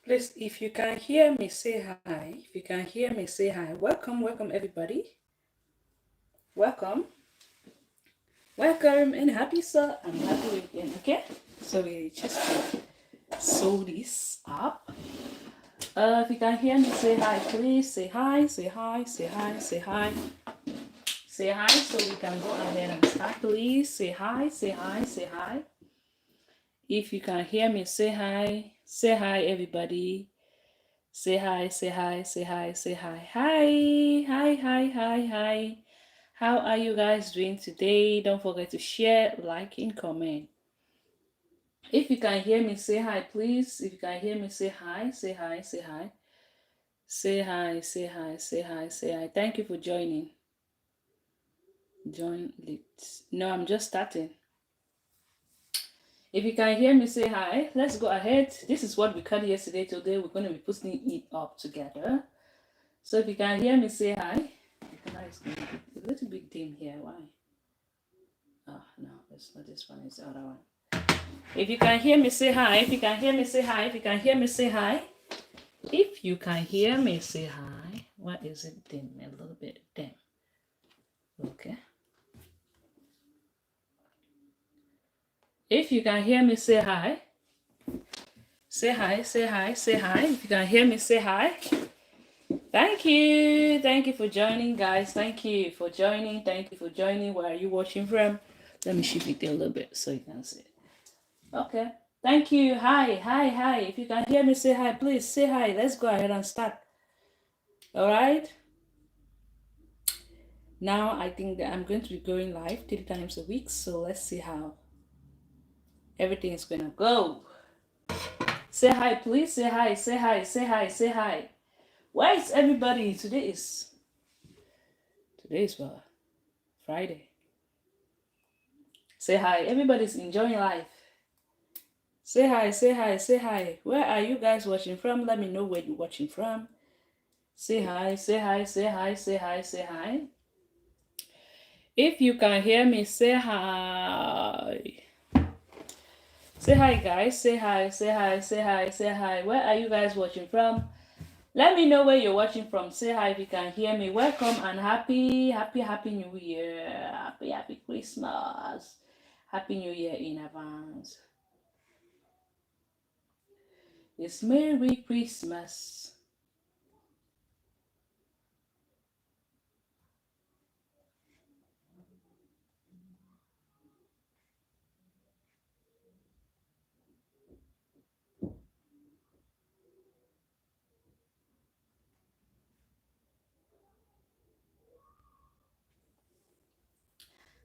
Please, if you can hear me, say hi. If you can hear me, say hi. Welcome, welcome, everybody. Welcome. Welcome and happy and happy weekend, okay? So we just sew this up. If you can hear me, say hi, please. Say hi, say hi, say hi, say hi. Say hi so we can go ahead and start, please. Say hi, say hi, say hi. If you can hear me, say hi. Say hi, everybody. Say hi, say hi, say hi, say hi. Hi, hi, hi, hi, hi. How are you guys doing today? Don't forget to share, like, and comment. If you can hear me, say hi, please. If you can hear me, say hi, say hi, say hi. Say hi, say hi, say hi, say hi. Thank you for joining. Join late. No, I'm just starting. If you can hear me, say hi. Let's go ahead. This is what we cut yesterday. Today we're going to be putting it up together. So if you can hear me, say hi. The color is going to be a little bit dim here. Why? Oh, no, it's not this one. It's the other one. If you can hear me, say hi. If you can hear me, say hi. If you can hear me, say hi. If you can hear me, say hi. Why is it dim? A little bit dim. Okay. If you can hear me, say hi. Say hi, say hi, say hi. If you can hear me, say hi. Thank you. Thank you for joining, guys. Thank you for joining. Thank you for joining. Where are you watching from? Let me shift it a little bit so you can see. Okay. Thank you. Hi, hi, hi. If you can hear me, say hi. Please say hi. Let's go ahead and start. All right. Now I think that I'm going to be going live 3 times a week. So let's see how everything is going to go. Say hi, please. Say hi, say hi, say hi, say hi. Where is everybody? Today is what? Friday. Say hi. Everybody's enjoying life. Say hi, say hi, say hi. Where are you guys watching from? Let me know where you're watching from. Say hi, say hi, say hi, say hi, say hi. If you can hear me, say hi. Say hi, guys. Say hi, say hi, say hi, say hi. Where are you guys watching from? Let me know where you're watching from. Say hi if you can hear me. Welcome and happy New Year. Happy Christmas. Happy New Year in advance. It's Merry Christmas.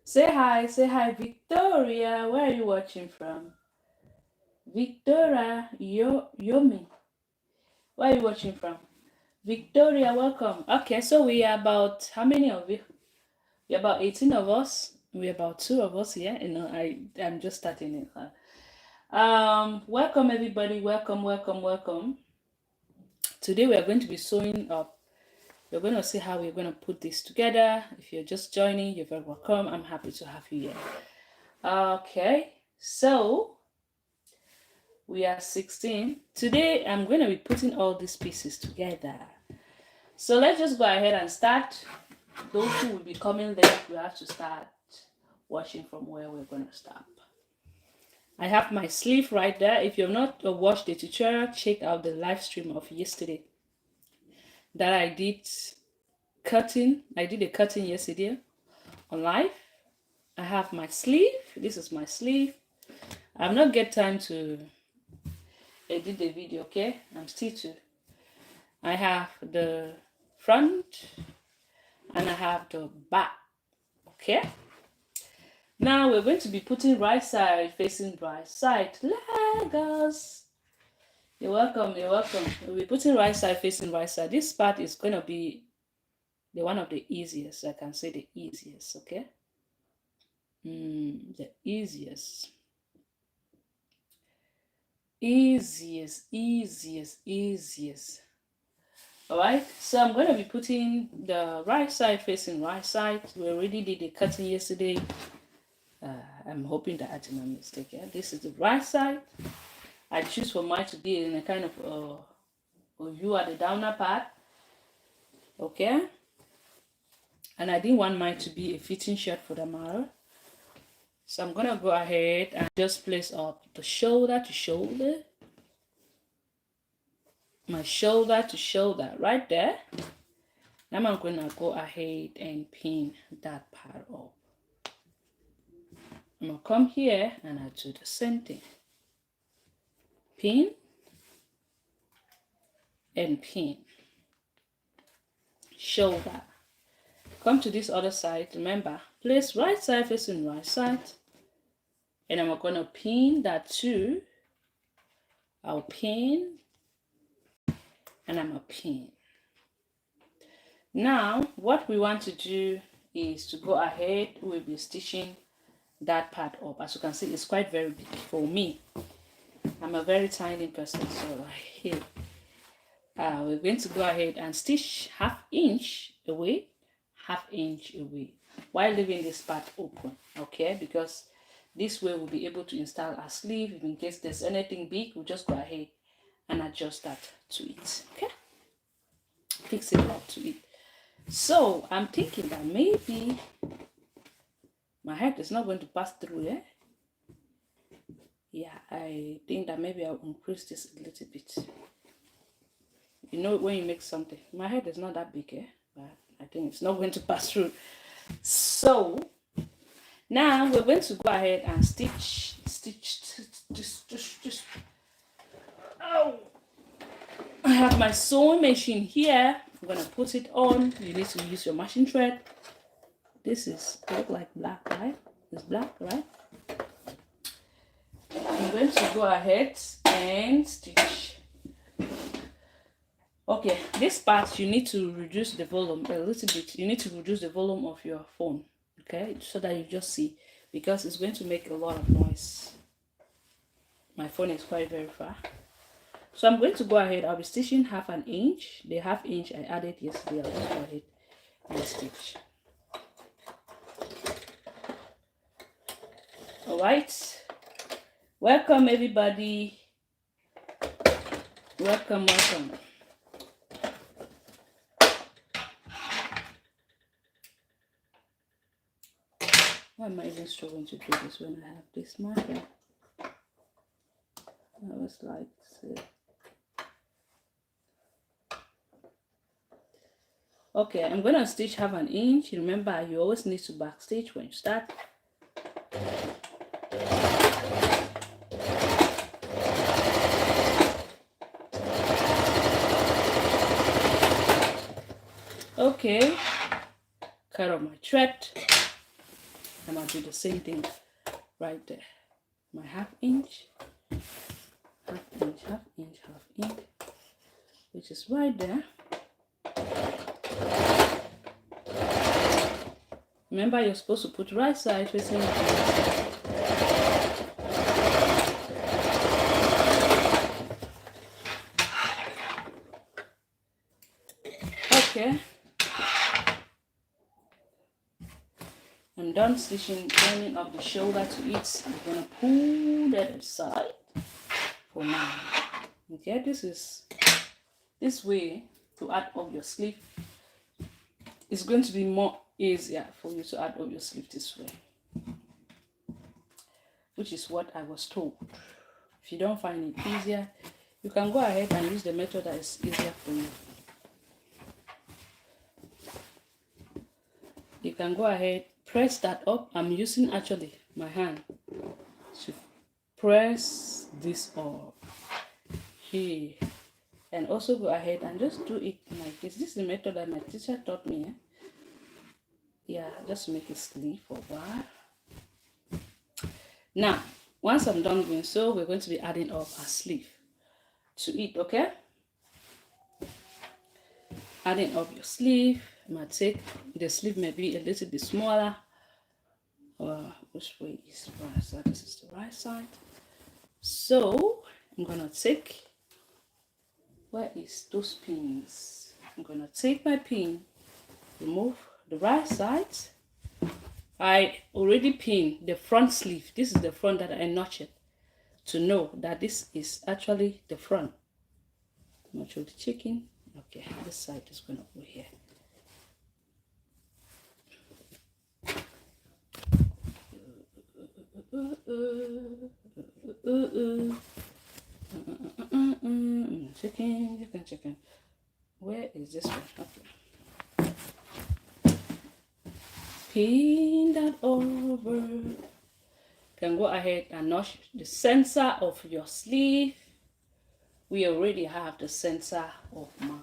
Say hi, Victoria. Where are you watching from? Victoria, Yomi. Where are you watching from? Victoria, welcome. Okay, so we are about, how many of you? We're about 18 of us. We're about 2 of us here. You know, I'm just starting it. Welcome everybody. Welcome, welcome, welcome. Today we are going to be sewing up. We're going to see how we're going to put this together. If you're just joining, you're very welcome. I'm happy to have you here. Okay, so we are 16. Today I'm going to be putting all these pieces together. So let's just go ahead and start. Those who will be coming late, we have to start watching from where we're going to stop. I have my sleeve right there. If you've not watched the tutorial, check out the live stream of yesterday that I did cutting. I did a cutting yesterday on live. I have my sleeve. This is my sleeve. I've not get time to edit the video, okay? I'm still to. I have the front and I have the back, okay? Now we're going to be putting right side facing right side. Lagos. You're welcome, you're welcome. We'll be putting right side facing right side. This part is going to be the one of the easiest. I can say the easiest, okay? The easiest. Easiest. All right, so I'm going to be putting the right side facing right side. We already did the cutting yesterday. I'm hoping that I did not mistake. Yeah, this is the right side. I choose for mine to be in a kind of a U at the downer part. Okay, and I didn't want mine to be a fitting shirt for the matter. So I'm gonna go ahead and just place up the shoulder to shoulder. My shoulder to shoulder right there. Now I'm gonna go ahead and pin that part up. I'm gonna come here and I do the same thing. Pin and pin. Shoulder. Come to this other side. Remember, place right side facing right side. And I'm gonna pin that too. I'll pin and I'm a pin. Now, what we want to do is to go ahead. We'll be stitching that part up. As you can see, it's quite very big for me. I'm a very tiny person, so here we're going to go ahead and stitch half inch away while leaving this part open. Okay, because this way we'll be able to install a sleeve. In case there's anything big, we'll just go ahead and adjust that to it. Okay, fix it up to it. So I'm thinking that maybe my head is not going to pass through there. Yeah, I think that maybe I'll increase this a little bit. You know, when you make something, my head is not that big, but I think it's not going to pass through. So now we're going to go ahead and stitch. Oh, I have my sewing machine here. I'm gonna put it on. You need to use your machine thread. This is look like black, right? It's black, right? I'm going to go ahead and stitch. Okay, this part you need to reduce the volume a little bit. You need to reduce the volume of your phone, okay, so that you just see, because it's going to make a lot of noise. My phone is quite very far. So I'm going to go ahead. I'll be stitching half an inch. The half inch I added yesterday. I'll just go ahead and stitch. All right. Welcome everybody. Welcome. Why am I even struggling to do this when I have this marker? I was like, okay, I'm gonna stitch half an inch. Remember, you always need to back stitch when you start. Okay, cut off my thread. I'm gonna do the same thing right there. My half inch, which is right there. Remember, you're supposed to put right side facing left side. Okay. I'm done stitching, joining up the shoulder to it. I'm gonna pull that aside for now. Okay, this way to add up your sleeve. It's going to be more easier for you to add up your sleeve this way, which is what I was told. If you don't find it easier, you can go ahead and use the method that is easier for you. You can go ahead, press that up. I'm using actually my hand to press this up here, and also go ahead and just do it like this. This is the method that my teacher taught me. Yeah, just make it sleeve for a while. Now, once I'm done doing so, we're going to be adding up a sleeve to it. Okay, adding up your sleeve. I might take the sleeve may be a little bit smaller. Which way is right side? This is the right side. So I'm gonna take, where is those pins? I'm gonna take my pin, remove the right side. I already pinned the front sleeve. This is the front that I notched to know that this is actually the front. Notch the chicken. Okay, this side is gonna go here. Chicken. Where is this one? Okay. Pin that over. You can go ahead and notch the center of your sleeve. We already have the center of mine.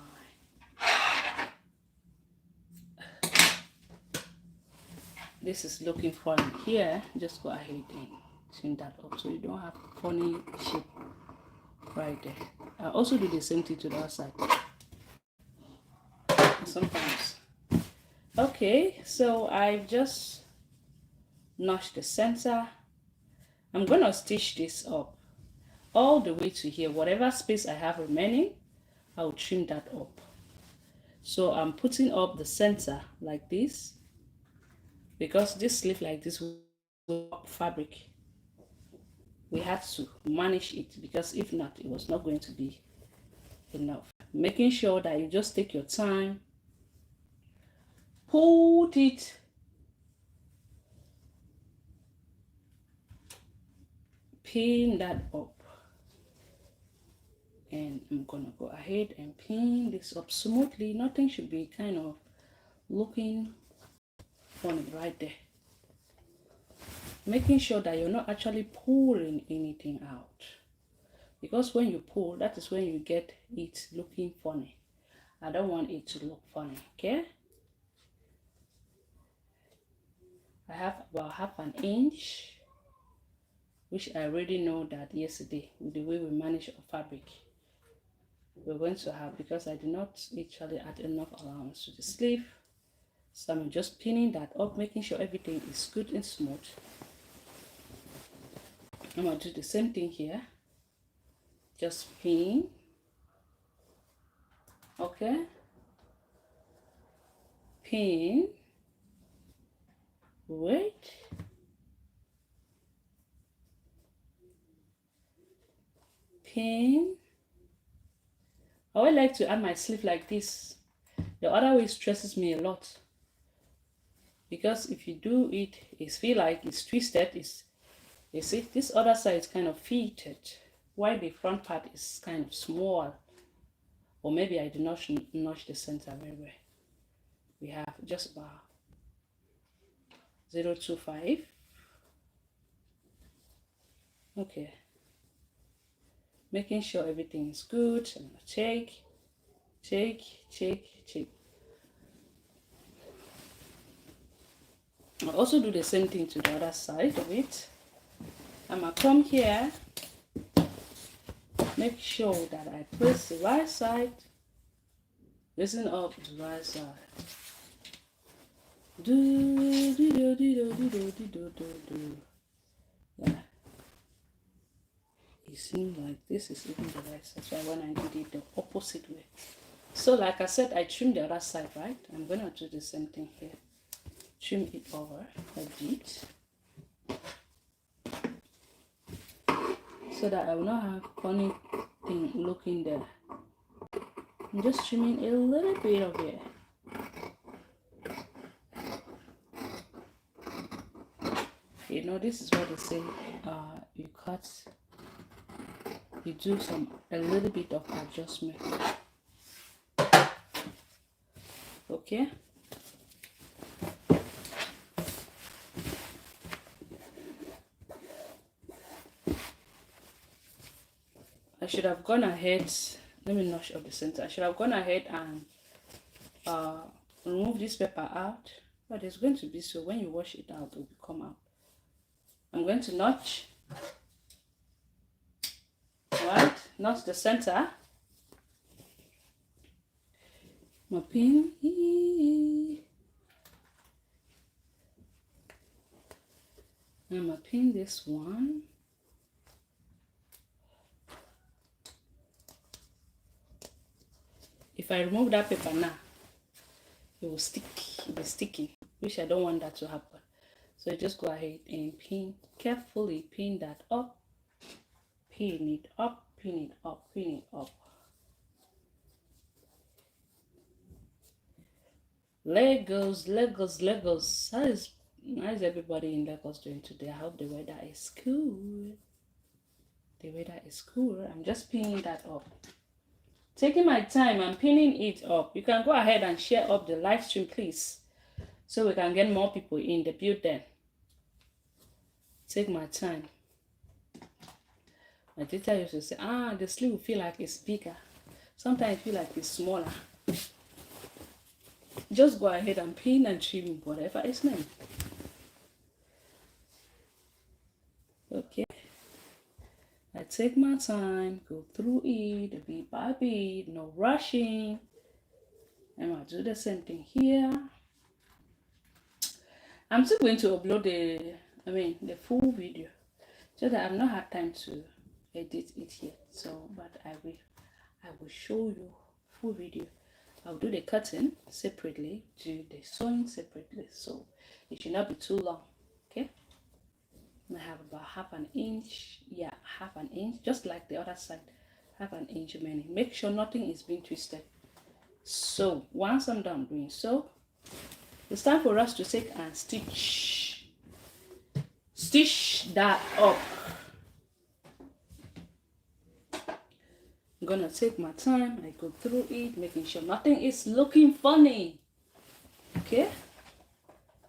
This is looking funny here. Just go ahead and tune that up so you don't have funny shape right there. I also do the same thing to the other side sometimes. Okay, so I've just notched the center. I'm gonna stitch this up all the way to here. Whatever space I have remaining, I'll trim that up. So I'm putting up the center like this, because this sleeve like this will fabric. We had to manage it, because if not, it was not going to be enough. Making sure that you just take your time, put it, pin that up, and I'm gonna go ahead and pin this up smoothly. Nothing should be kind of looking funny right there. Making sure that you're not actually pulling anything out, because when you pull, that is when you get it looking funny. I don't want it to look funny. Okay, I have about half an inch, which I already know that yesterday with the way we manage our fabric we're going to have, because I did not actually add enough allowance to the sleeve. So I'm just pinning that up, making sure everything is good and smooth. I'm going to do the same thing here. Just pin. Okay. Pin. Wait. Pin. I would like to add my sleeve like this. The other way stresses me a lot, because if you do it, it feel like it's twisted. You see, this other side is kind of fitted, while the front part is kind of small. Or maybe I did not notch the center very well. We have just about 0.25. Okay. Making sure everything is good. I'm gonna check. I'll also do the same thing to the other side of it. I'm gonna come here, make sure that I place the right side, listen up to the right side. Yeah. It seems like this is even the right side. So when I did it the opposite way. So like I said, I trimmed the other side, right? I'm gonna do the same thing here. Trim it over a bit, so that I will not have funny thing looking there. I'm just trimming a little bit of it. You know, this is what they say, you cut, you do a little bit of adjustment. Okay. I should have gone ahead, let me notch up the center. I should have gone ahead and remove this paper out, but it's going to be so when you wash it out, it will come out. I'm going to notch, right? Notch the center. My pin. I'm gonna pin this one. if I remove that paper now, it will stick, it will be sticky, which I don't want that to happen. So just go ahead and pin, carefully pin that up, pin it up, pin it up, pin it up. Lagos, Lagos, Lagos. How is everybody in Lagos doing today? I hope the weather is cool. The weather is cool. I'm just pinning that up. Taking my time and pinning it up. You can go ahead and share up the live stream, please, so we can get more people in the building. Take my time. My teacher used to say, the sleeve will feel like it's bigger. Sometimes it feel like it's smaller. Just go ahead and pin and trim whatever is meant. Okay. I take my time, go through it bit by bit, no rushing. And I'll do the same thing here. I'm still going to upload the full video, so that I've not had time to edit it yet. So, but I will show you full video. I'll do the cutting separately, do the sewing separately, so it should not be too long. Okay, I have about half an inch, just like the other side, half an inch remaining. Make sure nothing is being twisted. So once I'm done doing so, it's time for us to take and stitch that up. I'm gonna take my time. I go through it, making sure nothing is looking funny. Okay,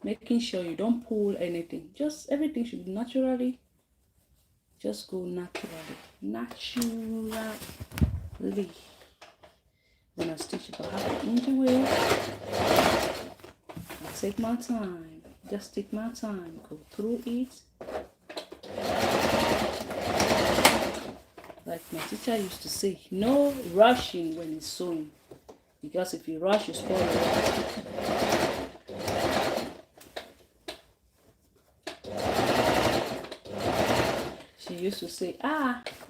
making sure you don't pull anything. Just everything should be naturally. Just go naturally. I'm gonna stitch about half an inch away. I take my time. Just take my time. Go through it. Like my teacher used to say, no rushing when it's sewing, because if you rush, you spoil it. She used to say,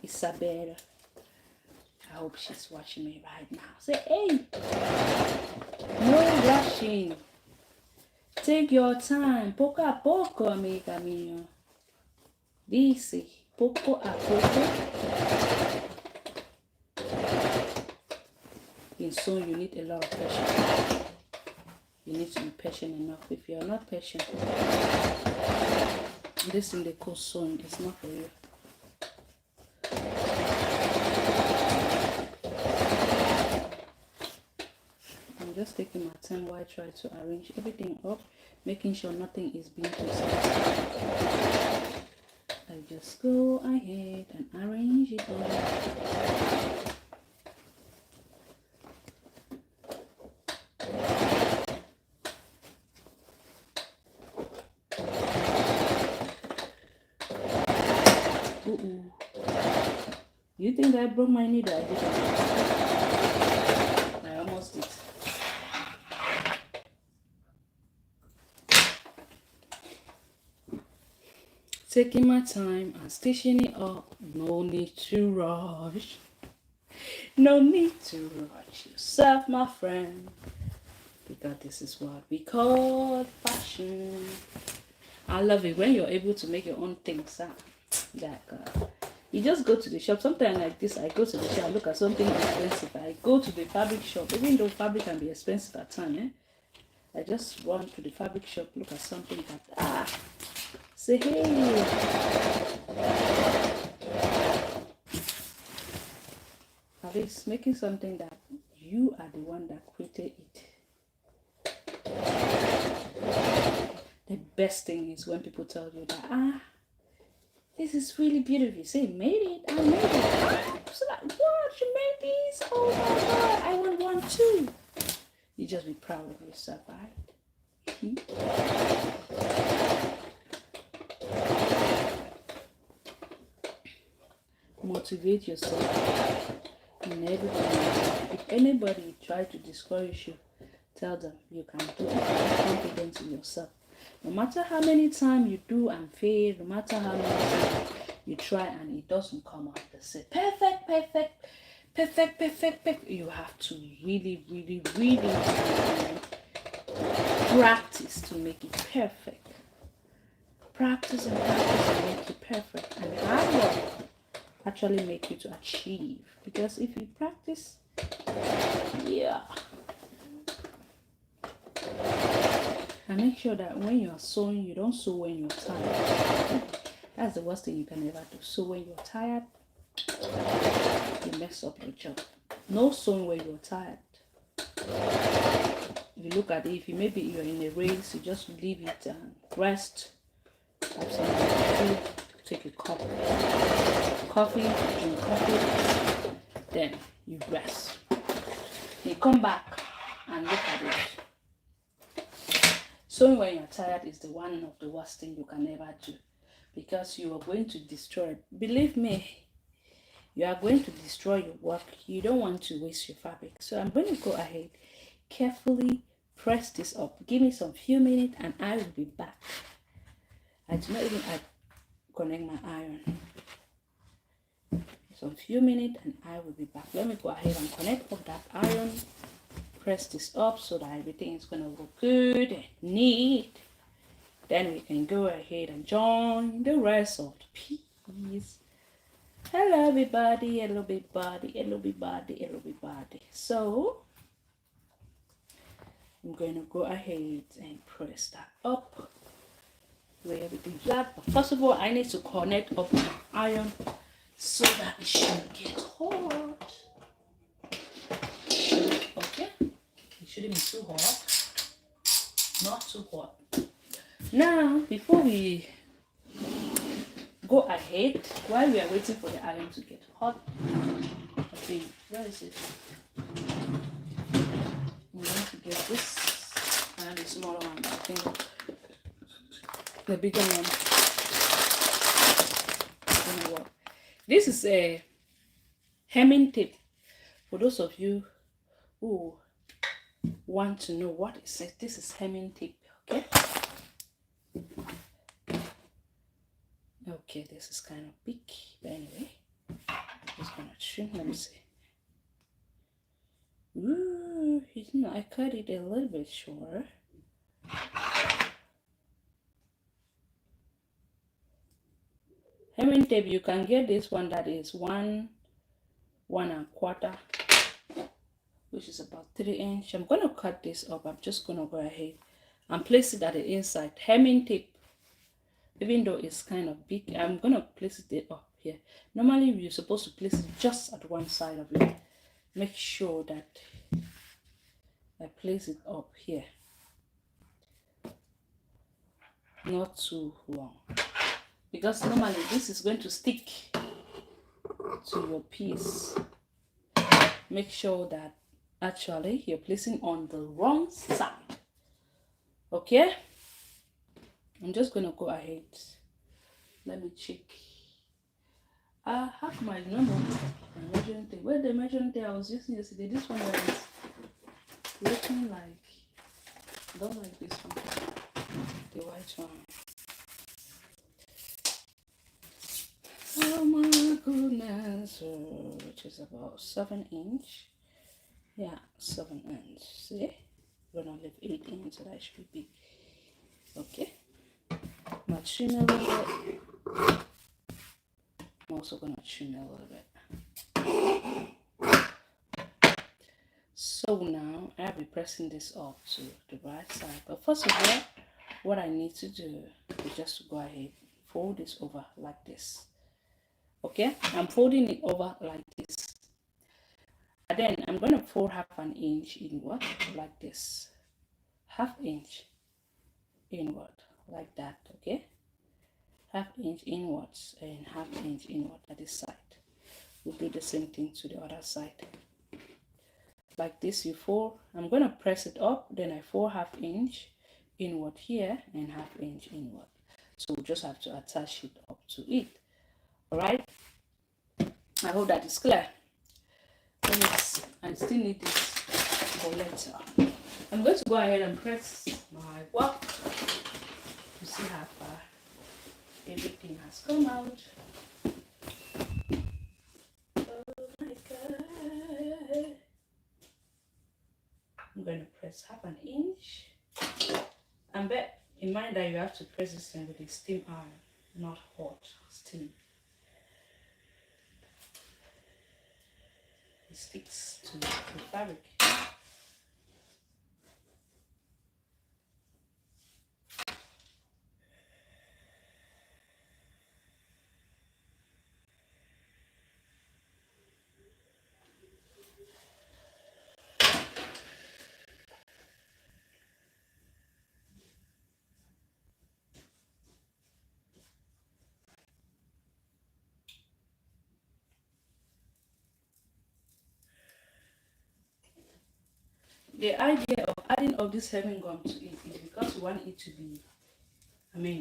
Isabella. I hope she's watching me right now. Say, hey, no rushing. Take your time. Poco a poco, amiga mía. Dice, poco a poco. In sewing, you need a lot of patience. You need to be patient enough. If you are not patient, this in the cold sewing is not for you. I'm just taking my time while I try to arrange everything up, making sure nothing is being twisted. I just go ahead and arrange it all. You think I broke my needle? I didn't. I almost did. Taking my time and stitching it up. No need to rush. No need to rush yourself, my friend. Because this is what we call fashion. I love it when you're able to make your own things. You just go to the shop. Sometimes like this, I go to the shop, look at something expensive. I go to the fabric shop, even though fabric can be expensive at times. I just run to the fabric shop, look at something that say hey. At least making something that you are the one that created it. The best thing is when people tell you that this is really beautiful. Say, made it. I made it. So like, what? You made these? Oh my god, I want one too. You just be proud of yourself, right? Motivate yourself in everything. If anybody try to discourage you, tell them you can do it. Have confidence in yourself. No matter how many times you do and fail, no matter how many times you try and it doesn't come out the same. Perfect. perfect. You have to really practice to make it perfect. Practice and make it perfect. And hard work actually make you to achieve. Because if you practice, yeah. And make sure that when you are sewing, you don't sew when you're tired. That's the worst thing you can ever do. So when you're tired, you mess up your job. No sewing when you're tired. If you look at it, if you maybe you're in a race, you just leave it and rest. Have some food, take a cup of coffee, drink coffee, then you rest. You come back and look at it. Sewing when you're tired is the one of the worst thing you can ever do, because you are going to destroy it. Believe me, you are going to destroy your work. You don't want to waste your fabric. So I'm going to go ahead, carefully press this up. Give me some few minutes and I will be back. I do not even connect my iron. Some few minutes and I will be back. Let me go ahead and connect up that iron. Press this up so that everything is going to look good and neat. Then we can go ahead and join the rest of the piece. Hello everybody, hello everybody, hello everybody, hello everybody. So I'm going to go ahead and press that up where everything's flat. But first of all, I need to connect up my iron so that it shouldn't get hot. Okay, it shouldn't be too hot, not too hot. Now, before we go ahead, while we are waiting for the iron to get hot, okay, where is it? I'm going to get this and the smaller one. I think the bigger one. This is a hemming tape. For those of you who want to know what is it, this is hemming tape. Okay. Okay, this is kind of big, but anyway, I'm just gonna trim. Let me see. Ooh, I cut it a little bit short. Hemming tape, you can get this one that is 1 1/4, which is about 3 inch. I'm gonna cut this up. I'm just gonna go ahead and place it at the inside. Hemming tape, even though it's kind of big, I'm gonna place it up here. Normally you're supposed to place it just at one side of it. Make sure that I place it up here, not too long, because normally this is going to stick to your piece. Make sure that actually you're placing on the wrong side. Okay, I'm just gonna go ahead. Let me check. I have my number, my measuring tape. Where the measuring tape I was using yesterday? This one that is looking like, I don't like this one, the white one. Oh my goodness, which is about 7 inch. Yeah, 7 inch. See, we're gonna leave 8 inch, so that should be big. Okay, I'm gonna trim a little bit. I'm also gonna trim a little bit. So now I'll be pressing this up to the right side. But first of all, what I need to do is just to go ahead, fold this over like this. Okay, I'm folding it over like this. And then I'm going to fold 1/2 inch inward like this. 1/2 inch inward like that. Okay, 1/2 inch inwards and 1/2 inch inward at this side. We'll do the same thing to the other side. Like this, you fold. I'm going to press it up, then I fold 1/2 inch inward here and 1/2 inch inward. So we just have to attach it up to it. All right, I hope that is clear. I still need this for later. I'm going to go ahead and press my work to see how far everything has come out. Oh my God. press 1/2 inch, and bear in mind that you have to press this thing with a steam iron, not hot steam. It sticks to the fabric. The idea of adding all this hemming gum to it is because you want it to be,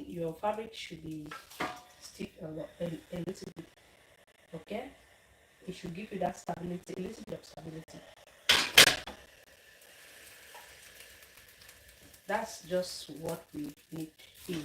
your fabric should be stiff a little bit, okay? It should give you that stability, a little bit of stability. That's just what we need here.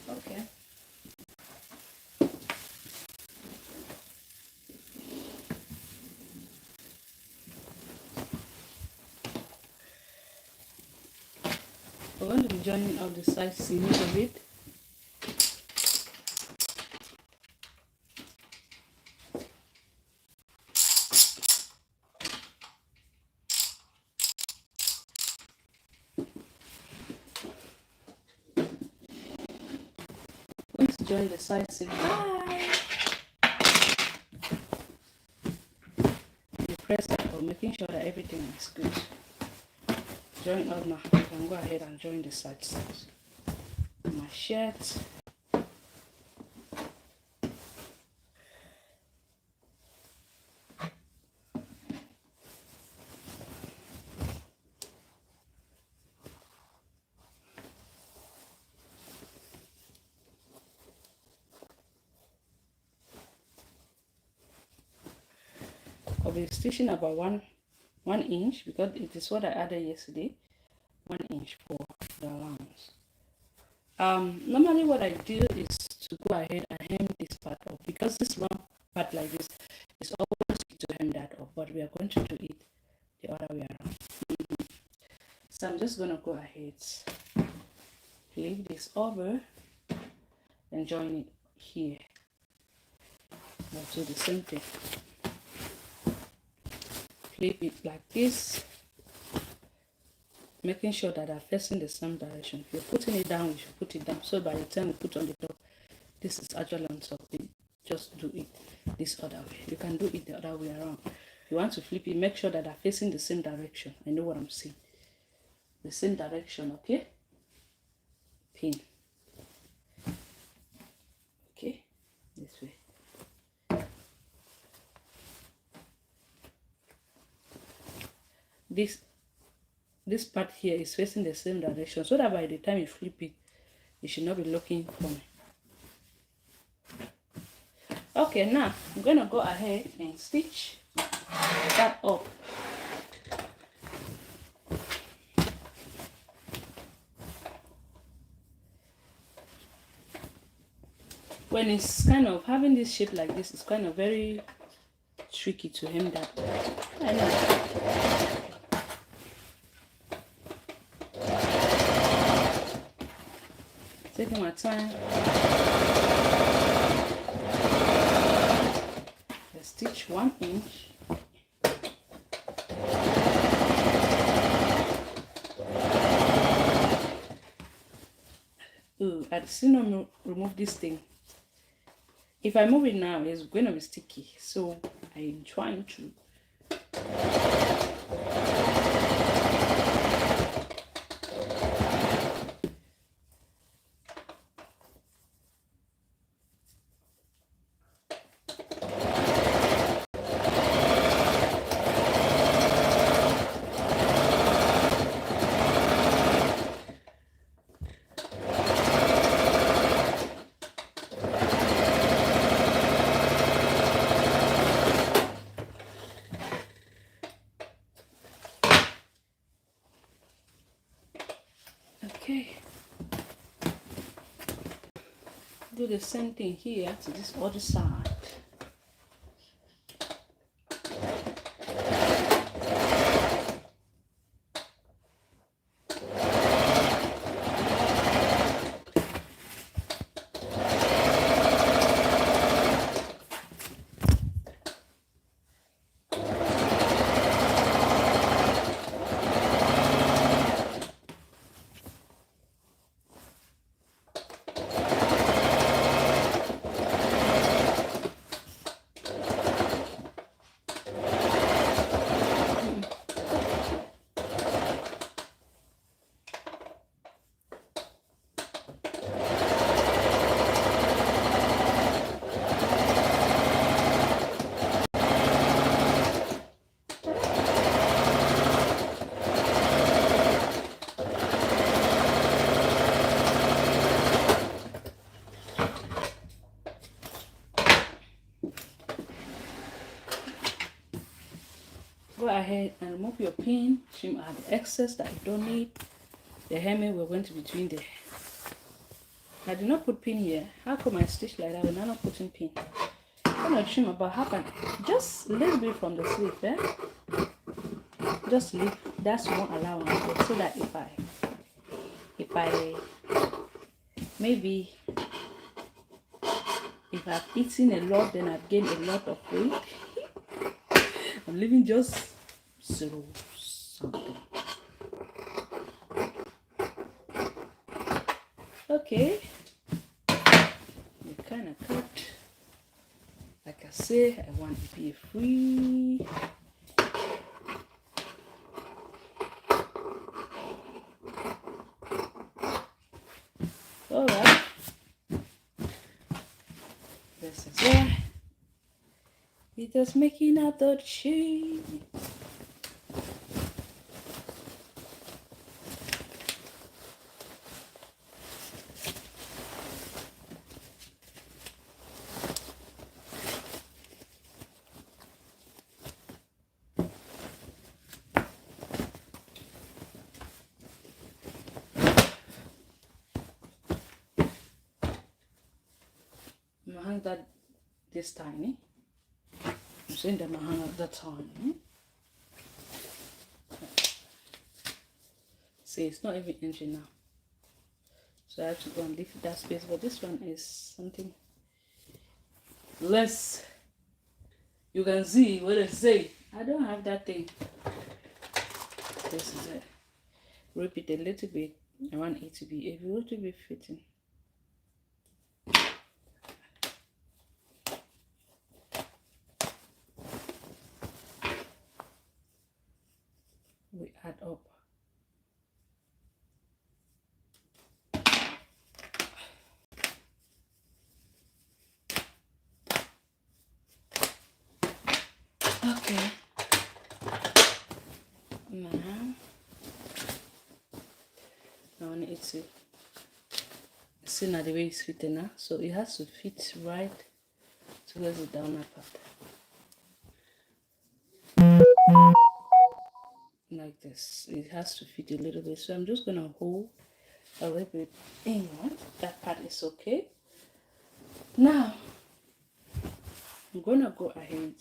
Okay. We're going to be joining all the side seams of it. Going to join the side seam. You press it, making sure that everything is good. Join up now. You can go ahead and join the side seams. My shirt. I'll be stitching about one inch because it is what I added yesterday. 1 inch for the allowance. Normally what I do is to go ahead and hem this part up because this long part like this is always to hem that up, but we are going to do it the other way around. So I'm just gonna go ahead, flip this over and join it here. I'll do the same thing. Flip it like this, making sure that they're facing the same direction. If you're putting it down, you should put it down. So by the time we put on the top, this is actually on top. Just do it this other way. You can do it the other way around. If you want to flip it, make sure that they're facing the same direction. I know what I'm saying. The same direction, okay? Pin. Okay, this way. This part here is facing the same direction so that by the time you flip it, you should not be looking funny. Okay, now I'm gonna go ahead and stitch that up. When it's kind of having this shape like this, it's kind of very tricky to hem that. I know. Taking my time. Let's stitch 1 inch. I still not remove this thing. If I move it now, it's going to be sticky. So I'm trying to. Okay. Do the same thing here to this other side. Go ahead and remove your pin, trim out the excess that you don't need. The hemming we're going to be doing there. I did not put pin here. How come I stitch like that when I'm not putting pin? I'm gonna trim about half an just a little bit from the sleeve, eh? Just leave that's one allowance so that if I maybe if I've eaten a lot, then I've gained a lot of weight. I'm leaving just 0 something. Okay, you kind of cut. Like I say, I want to be free. All right. This is it. We're just making out the shape. My hands that this tiny. I'm saying that my hand are that tiny. See, it's not even inching now. So I have to go and leave that space. But this one is something less. You can see what I say. I don't have that thing. This is it. Repeat a little bit. I want it to be a little bit fitting. We add up. Okay. Now I want it to see now the way it's fitting now. So it has to fit right towards the downer part. Like this. It has to fit a little bit. So I'm just gonna hold a little bit inward. That part is okay. Now I'm gonna go ahead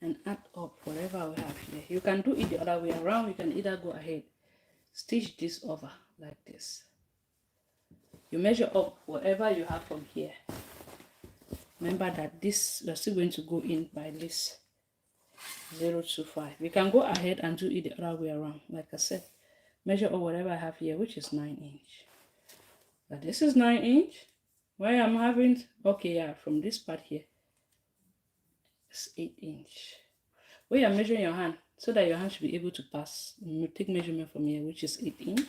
and add up whatever we have here. You can do it the other way around. You can either go ahead, stitch this over like this. You measure up whatever you have from here. Remember that this you're still going to go in by this 0.25. You can go ahead and do it the other way around. Like I said, measure up whatever I have here, which is 9 inch. This is 9 inch. Why I'm having, okay, yeah, from this part here, it's 8 inch. Where you're measuring your hand so that your hand should be able to pass. Take measurement from here, which is 8 inch.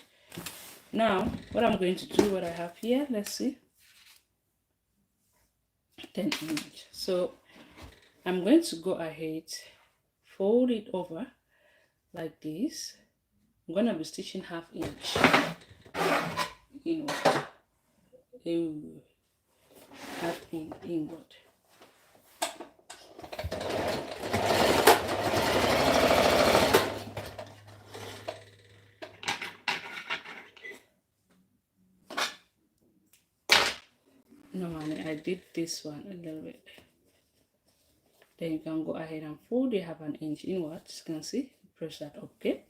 Now, what I'm going to do, what I have here, let's see, 10 inch. So I'm going to go ahead, fold it over like this. I'm going to be stitching ½ inch inward. Half inward. Normally I did this one a little bit. Then you can go ahead and fold it ½ inch inwards. You can see, press that, okay.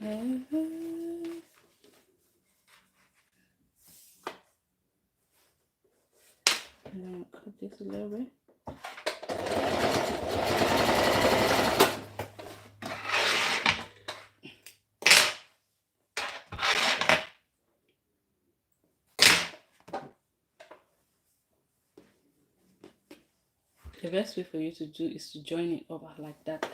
And then cut this a little bit. The best way for you to do is to join it over like that.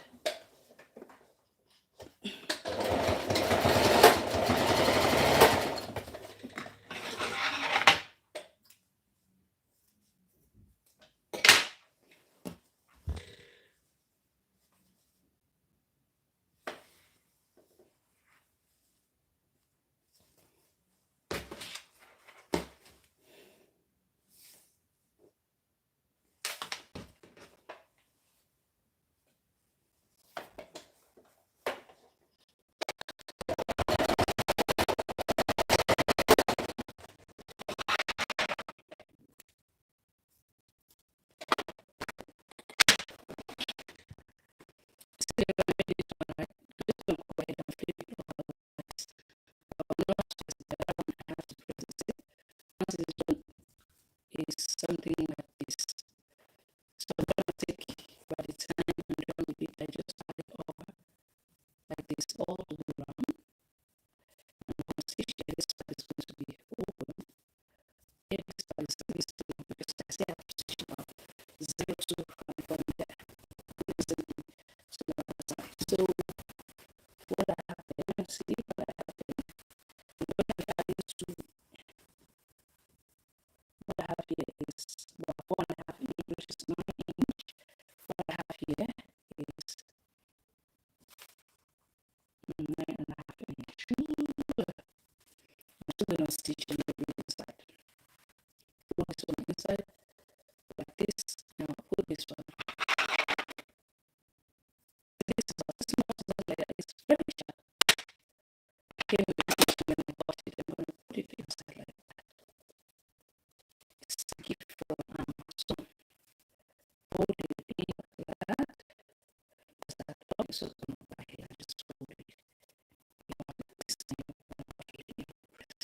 Is something like this. So I'm going to take, by the time I'm done with it, I just add it over like this all the way around. I'm going to stitch here. This part is going to be open. Here, this part is going to be because I say I have to stitch about 0 to from there. So what I have there, let me see what I have there. What I have is to, what I have here is about 4.5 inch, which is 9 inch. What I have here is 9.5 inch. I'm still going to stitch a little bit inside. Put this one inside like this. Now put this one. This is not like that. It's very sharp. Okay, when I bought it, I'm going to put it inside like that. It's a gift from Amazon. Hold it in like that. Because that dog is open over here. Just hold it. This thing, press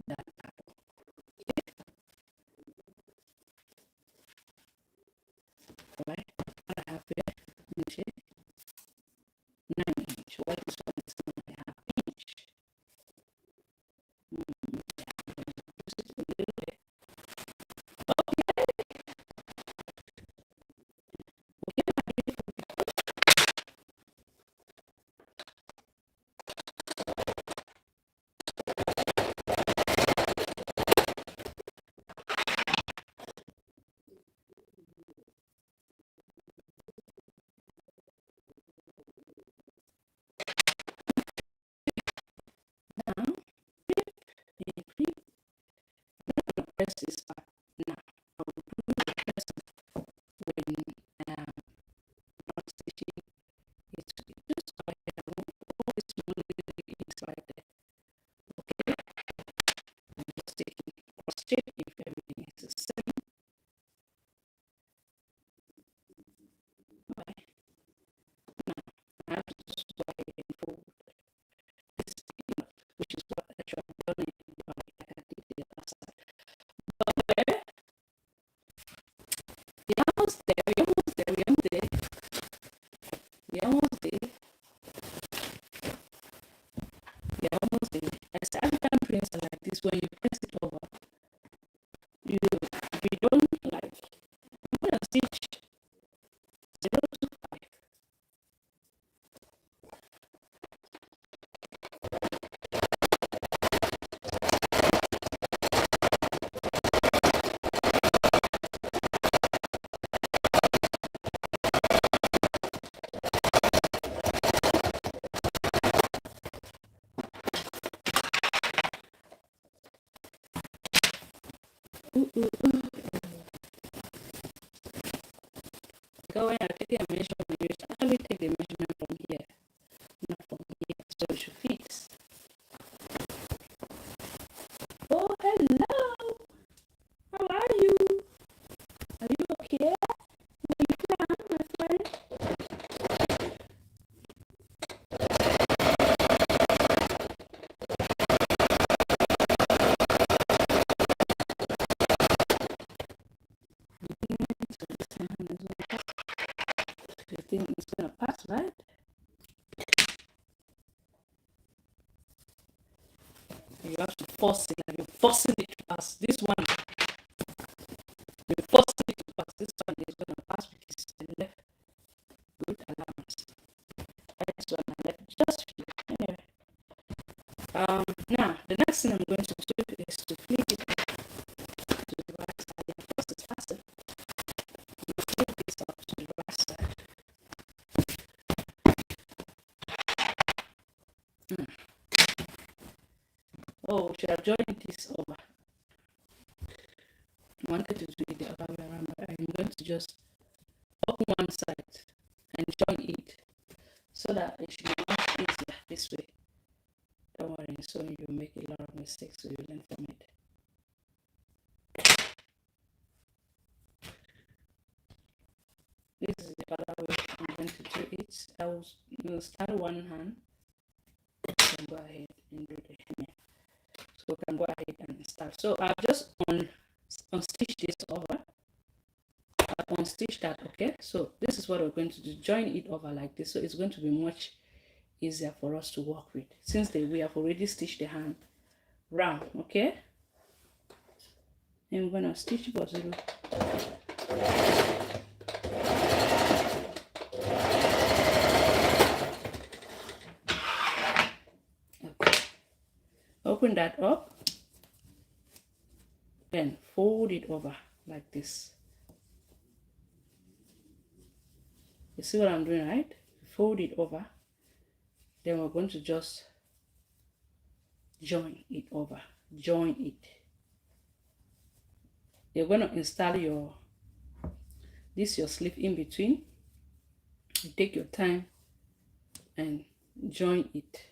that part. Alright, what I have here, let me check. 9 inch. Why this one is 9.5 inch? Now, press this part. Now, I will do the press when not stitching it. Just go ahead and roll this smoothly inside there. Okay, I'm just taking cross stitch if everything is the same. Right. Now, I have to just go ahead and fold this, which is what I tried to do. I did the other side. But Go when you're taking a measurement, you should actually take the measurement from here, not from here. So it should fit. Oh, hello. How are you? Are you okay? My friend? So this hand is going to pass. You think it's going to pass, right? You have to force it, like you're forcing it to pass. This one, you're forcing it to pass. This one is going to pass because the left good allowance. This one I left just anyway. Now the next thing I'm going to do is to flip it to the right side. Of course, it's faster. You flip this up to the right side. Oh, should I join this over? I wanted to do it the other way around, but I'm going to just open one side and join it so that it should be much easier this way. Don't worry, so you make a lot of mistakes, so you learn from it. This is the other way I'm going to do it. I will start one hand and go ahead and do the hand. So we can go ahead and start. So I've just unstitched this over. I've unstitched that, okay? So this is what we're going to do. Join it over like this. So it's going to be much easier for us to work with since we have already stitched the hand round, okay? And we're going to stitch for 0. Okay. Open that up, then fold it over like this. You see what I'm doing, right? Fold it over, then we're going to just join it over. Join it. You're going to install your sleeve in between. You take your time and join it.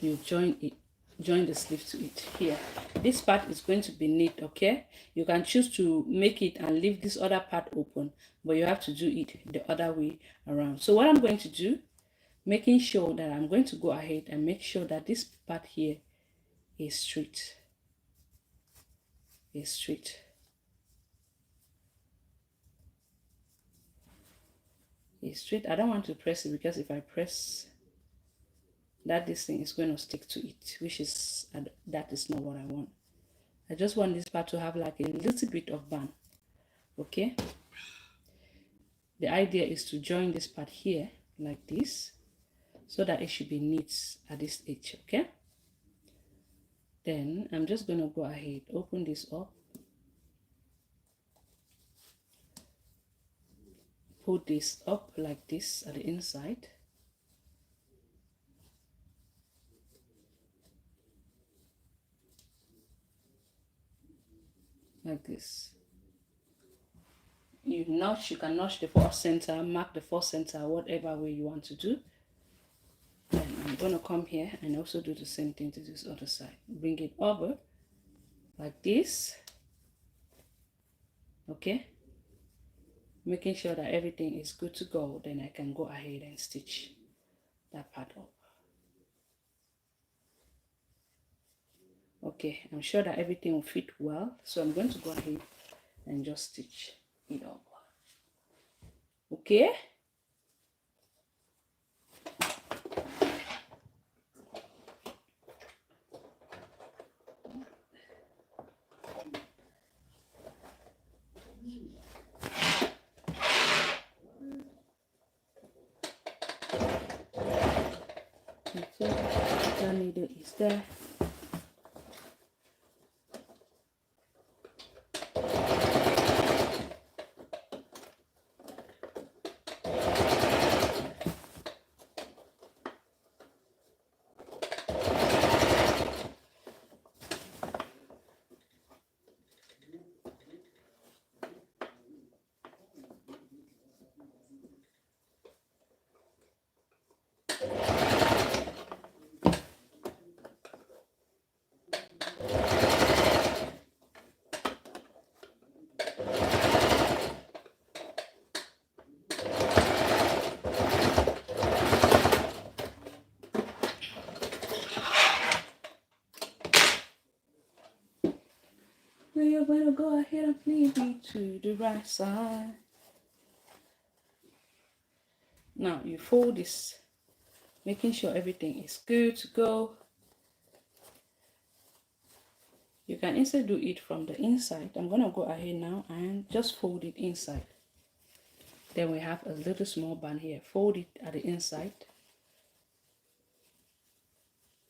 You join it, join the sleeve to it here. This part is going to be neat, okay? You can choose to make it and leave this other part open, but you have to do it the other way around. So what I'm going to do, making sure that I'm going to go ahead and make sure that this part here is straight. Is straight. Is straight. I don't want to press it because if I press that, this thing is going to stick to it, which is that is not what I want. I just want this part to have like a little bit of band, okay? The idea is to join this part here like this so that it should be neat at this edge, okay? Then I'm just going to go ahead, open this up, put this up like this at the inside. Like this. You can notch the first center, mark the first center, whatever way you want to do. And I'm going to come here and also do the same thing to this other side. Bring it over like this, okay? Making sure that everything is good to go, then I can go ahead and stitch that part up. Okay, I'm sure that everything will fit well, so I'm going to go ahead and just stitch it up. Okay? So the needle is there. We are going to go ahead and flip it to the right side. Now you fold this, making sure everything is good to go. You can instead do it from the inside. I'm going to go ahead now and just fold it inside. Then we have a little small band here. Fold it at the inside.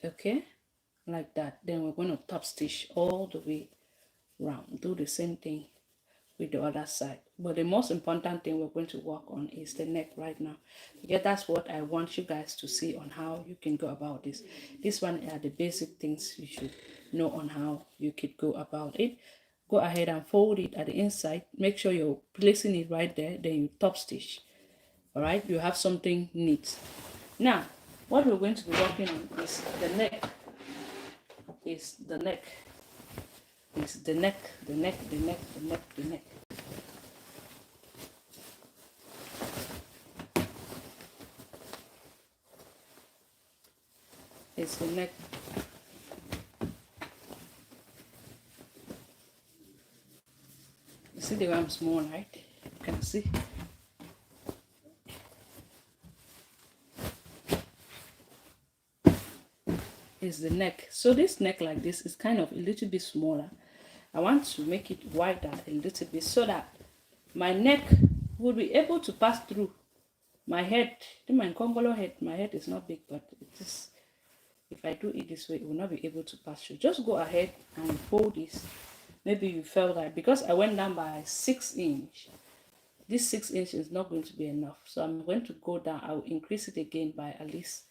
Okay, like that. Then we're going to top stitch all the way round. Do the same thing with the other side. But the most important thing we're going to work on is the neck right now. Yeah, that's what I want you guys to see on how you can go about this. This one are the basic things you should know on how you could go about it. Go ahead and fold it at the inside. Make sure you're placing it right there. Then you top stitch. All right, you have something neat. Now, what we're going to be working on is the neck. Is the neck. Is the neck, the neck, the neck, the neck, the neck. It's the neck. You see the way I'm small, right? You can see. Is the neck. So this neck like this is kind of a little bit smaller. I want to make it wider a little bit so that my neck will be able to pass through my head. My Congolo head, my head is not big, but it is. If I do it this way, it will not be able to pass through. Just go ahead and fold this. Maybe you felt that because I went down by 6 inches, this 6 inches is not going to be enough. So I'm going to go down. I will increase it again by at least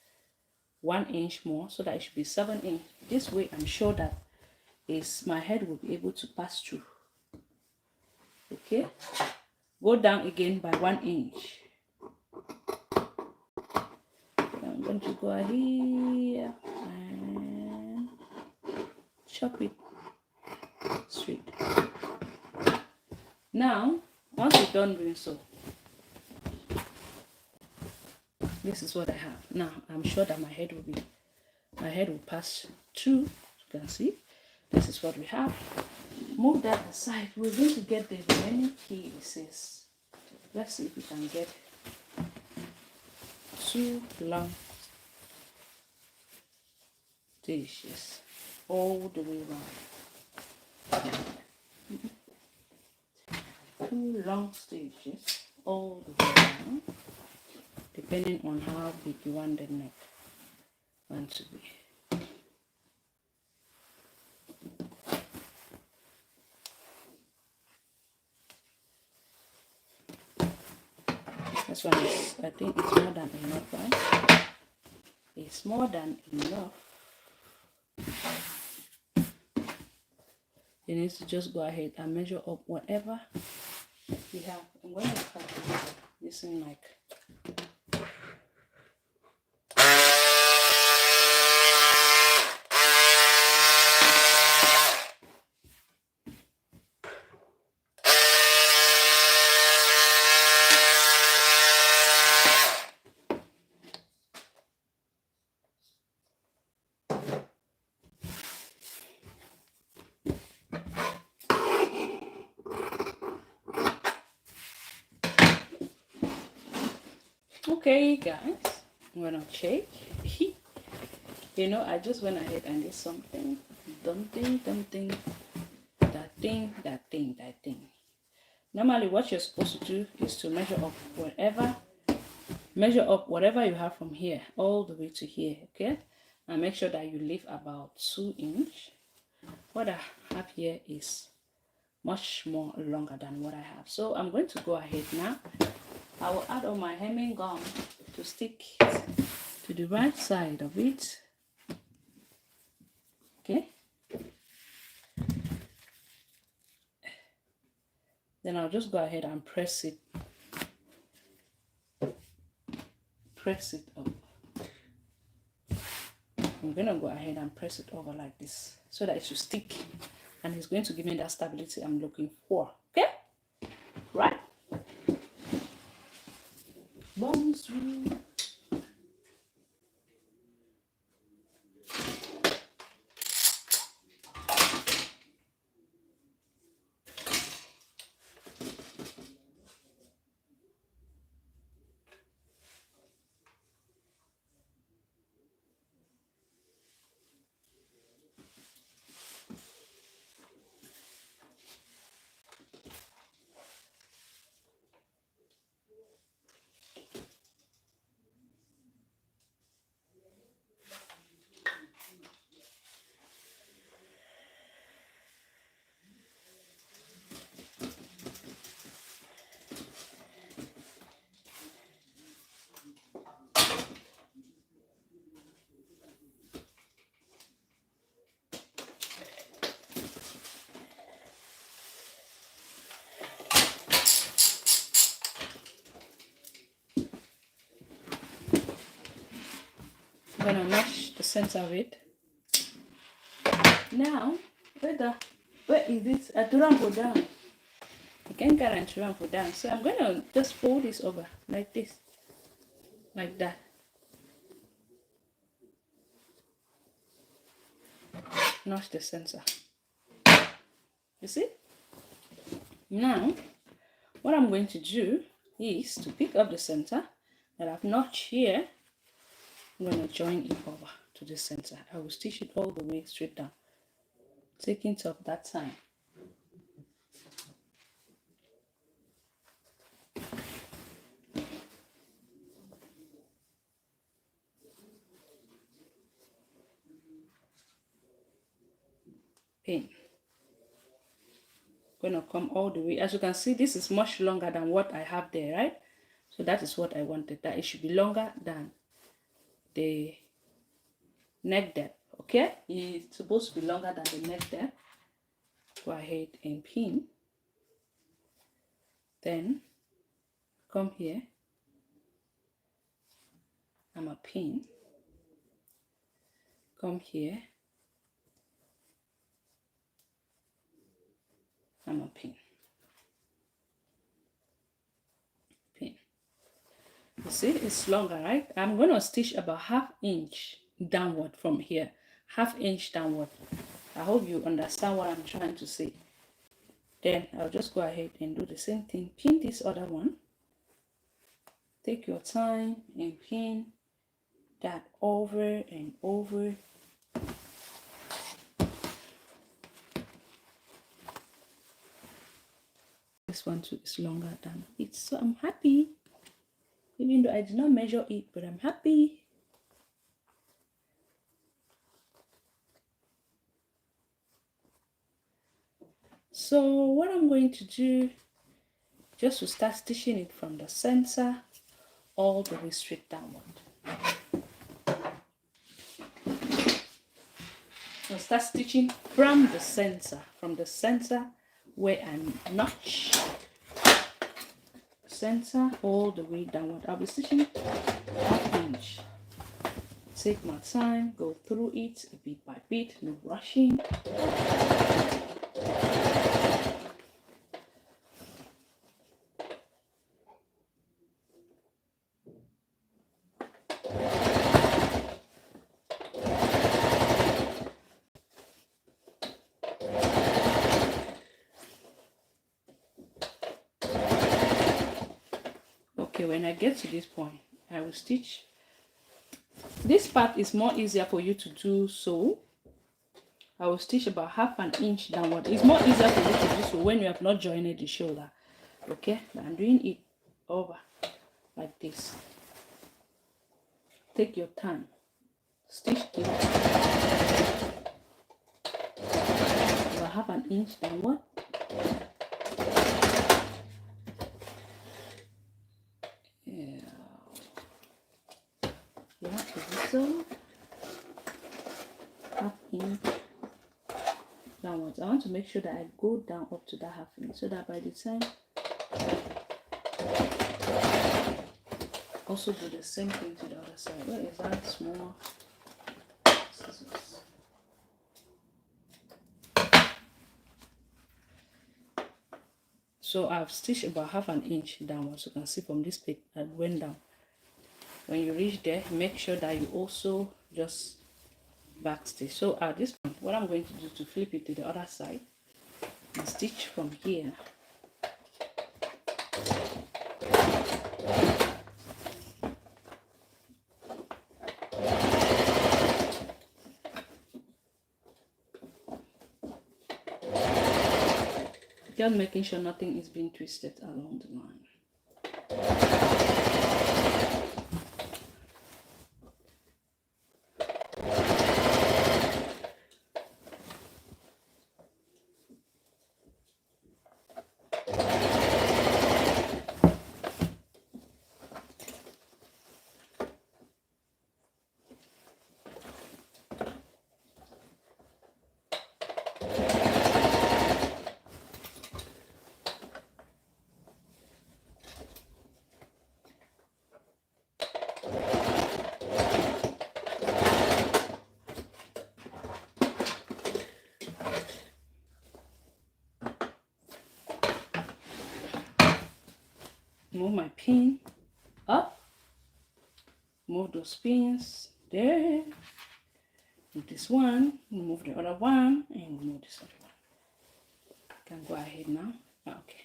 1 inch more, so that it should be 7 inches. This way, I'm sure that my head will be able to pass through. Okay, go down again by 1 inch. I'm going to go here and chop it straight. Now, once you're done doing so, this is what I have. Now, I'm sure that my head will pass through. You can see, this is what we have. Move that aside. We're going to get the remaining pieces. Let's see if we can get 2 long stitches all the way around. 2 long stitches all the way around, depending on how big you want the neck to be. This one is, I think it's more than enough, right? It's more than enough. You need to just go ahead and measure up whatever you have. I'm going to cut this in like okay, guys. I'm gonna check. You know, I just went ahead and did something. Something. That thing. Normally, what you're supposed to do is to measure up whatever you have from here all the way to here. Okay, and make sure that you leave about 2 inches. What I have here is much more longer than what I have. So I'm going to go ahead now. I will add on my hemming gum to stick it to the right side of it. Okay. Then I'll just go ahead and press it up. I'm gonna go ahead and press it over like this so that it should stick, and it's going to give me that stability I'm looking for. Okay, right? Bones. gonna match the center of it. Now, where is this? I don't go down. You can't guarantee run go down. So I'm gonna just fold this over like this. Like that. Notch the center. You see? Now, what I'm going to do is to pick up the center that I've notched here. I'm going to join it over to the center. I will stitch it all the way straight down, taking top that time. Pin. Going to come all the way. As you can see, this is much longer than what I have there, right? So that is what I wanted, that it should be longer than the neck depth. Okay, it's supposed to be longer than the neck depth. Go ahead and pin. Then come here. I'm a pin. Come here. I'm a pin. Pin. You see, it's longer, right? I'm going to stitch about 1/2 inch downward from here. 1/2 inch downward. I hope you understand what I'm trying to say. Then I'll just go ahead and do the same thing. Pin this other one. Take your time and pin that over and over. This one too is longer than it, so I'm happy. Even though I did not measure it, but I'm happy. So what I'm going to do, just to start stitching it from the center all the way straight downward. I'll start stitching from the center where I'm notch, center all the way downward. I'll be stitching 1/2 inch. Take my time, go through it bit by bit, no rushing. Okay, when I get to this point, I will stitch. This part is more easier for you to do, so I will stitch about 1/2 inch downward. It's more easier for you to do so when you have not joined the shoulder. Okay, but I'm doing it over like this. Take your time. Stitch it about 1/2 inch downward. You have to do so 1/2 inch downwards. I want to make sure that I go down up to that 1/2 inch, so that by the time also do the same thing to the other side. Where is that small scissors? So I've stitched about 1/2 inch downwards. You can see from this page I went down. When you reach there, make sure that you also just back stitch. So at this point, what I'm going to do to flip it to the other side and stitch from here. Just making sure nothing is being twisted along the line. move my pin up, move those pins there, move this one, move the other one, and move this other one. Can go ahead now. Okay,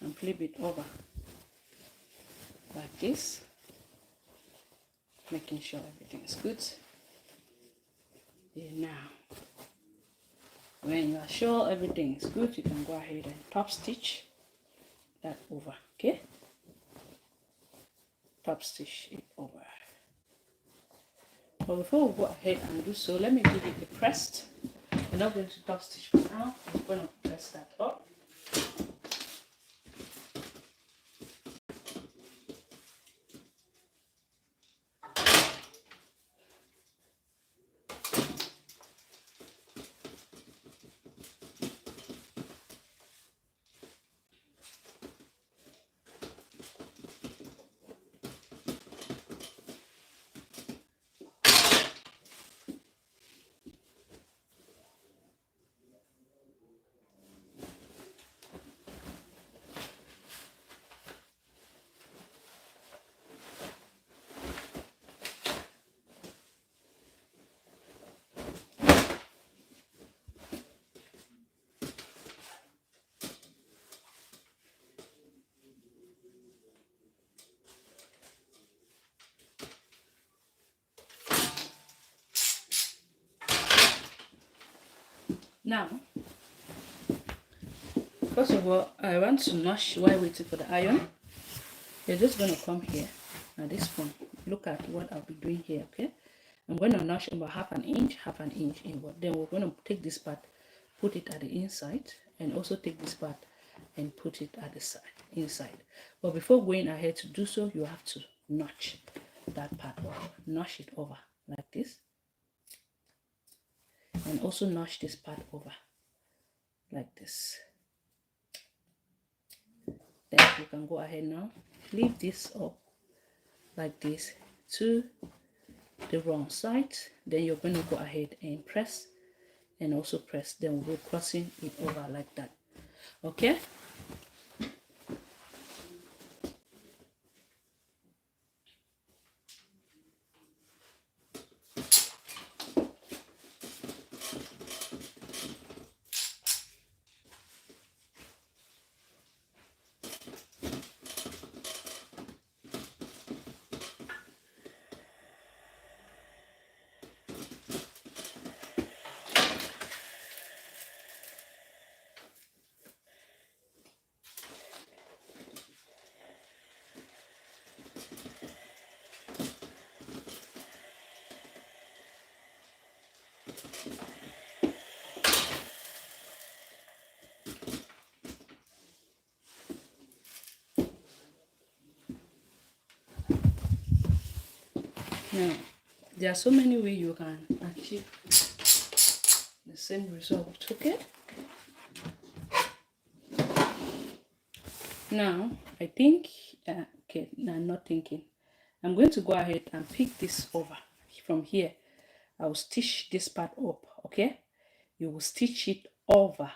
and flip it over like this, making sure everything is good. There now, when you are sure everything is good, you can go ahead and top stitch that over. Okay, top stitch it over. But before we go ahead and do so, let me give it a pressed. We're not going to top stitch for now. I'm going to press that up. Now, first of all, I want to notch while waiting for the iron. You're just going to come here at this point. Look at what I'll be doing here, okay? I'm going to notch about half an inch inward. Then we're going to take this part, put it at the inside, and also take this part and put it at the side, inside. But before going ahead to do so, you have to notch that part over. Notch it over like this. And also notch this part over like this. Then you can go ahead now, leave this up like this to the wrong side. Then you're going to go ahead and press and also press. Then we'll be crossing it over like that. Okay. Now, there are so many ways you can achieve the same result, okay? Now, I think, okay, now I'm not thinking. I'm going to go ahead and pick this over. From here, I will stitch this part up, okay? You will stitch it over.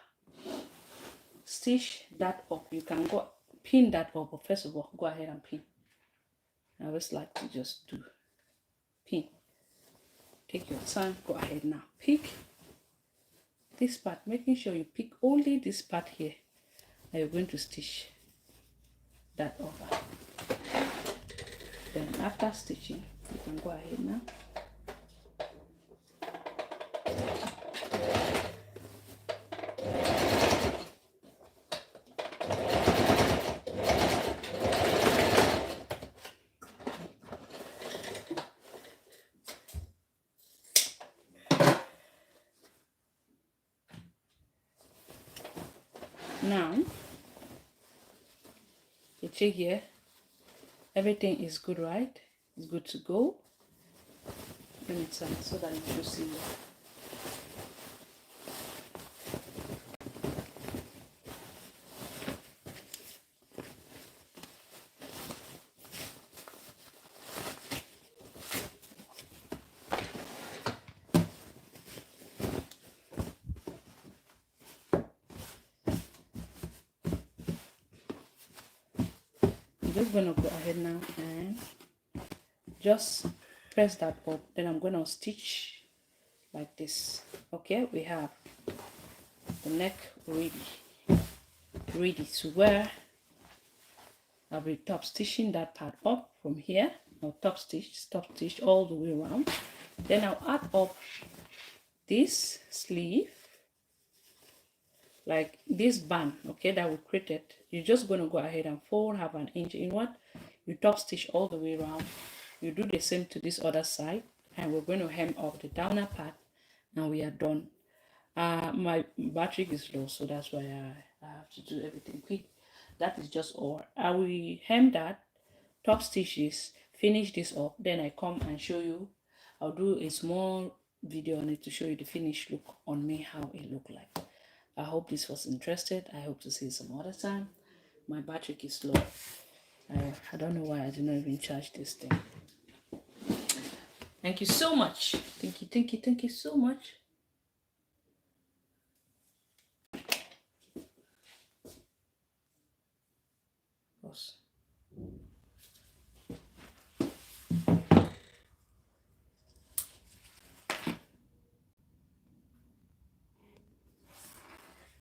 Stitch that up. You can go pin that up, but first of all, go ahead and pin. I always like to just do pin. Take your time, go ahead now. Pick this part, making sure you pick only this part here. Now you're going to stitch that over. Then after stitching, you can go ahead now. Now, you check here, everything is good, right? It's good to go. Let me turn so that you should see it. just gonna go ahead now and just press that up. Then I'm gonna stitch like this. Okay, we have the neck ready to wear. I'll be top stitching that part up from here. I'll top stitch all the way around. Then I'll add up this sleeve, like this band, okay, that we created. You're just going to go ahead and fold half an inch inward. You top stitch all the way around. You do the same to this other side, and we're going to hem up the downer part, and we are done. My battery is low, so that's why I have to do everything quick. That is just all. I will hem that, top stitches, finish this up, then I come and show you. I'll do a small video on it to show you the finished look on me, how it look like. I hope this was interested. I hope to see you some other time. My battery is low. I don't know why I did not even charge this thing. Thank you so much. Thank you so much. Pause.